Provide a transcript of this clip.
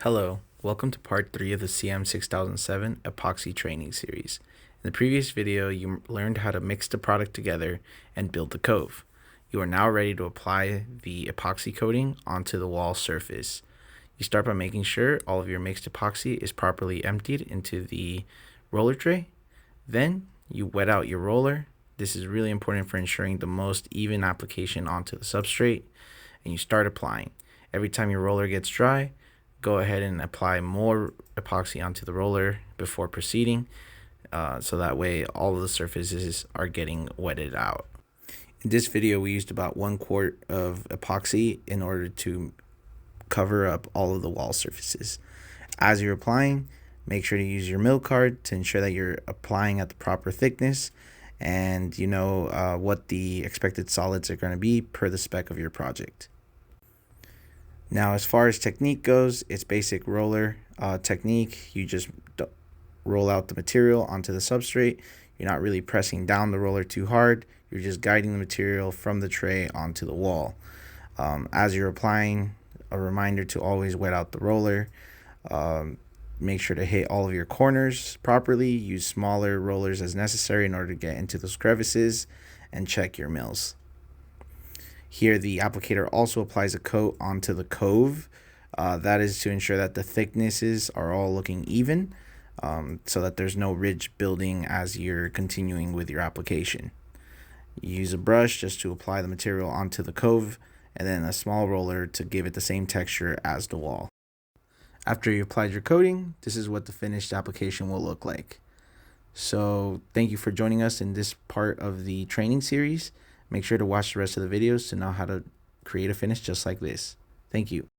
Hello, welcome to part 3 of the CM 6007 Epoxy training series. In the previous video, you learned how to mix the product together and build the cove. You are now ready to apply the epoxy coating onto the wall surface. You start by making sure all of your mixed epoxy is properly emptied into the roller tray. Then you wet out your roller. This is really important for ensuring the most even application onto the substrate, and you start applying. Every time your roller gets dry, go ahead and apply more epoxy onto the roller before proceeding, so that way all of the surfaces are getting wetted out. In this video, we used about 1 quart of epoxy in order to cover up all of the wall surfaces. As you're applying, make sure to use your mill card to ensure that you're applying at the proper thickness and you know what the expected solids are going to be per the spec of your project. Now, as far as technique goes, it's basic roller technique. You just roll out the material onto the substrate. You're not really pressing down the roller too hard. You're just guiding the material from the tray onto the wall. As you're applying, a reminder to always wet out the roller. Make sure to hit all of your corners properly. Use smaller rollers as necessary in order to get into those crevices, and check your mills. Here, the applicator also applies a coat onto the cove. That is to ensure that the thicknesses are all looking even, so that there's no ridge building as you're continuing with your application. You use a brush just to apply the material onto the cove, and then a small roller to give it the same texture as the wall. After you applied your coating, this is what the finished application will look like. So thank you for joining us in this part of the training series. Make sure to watch the rest of the videos to know how to create a finish just like this. Thank you.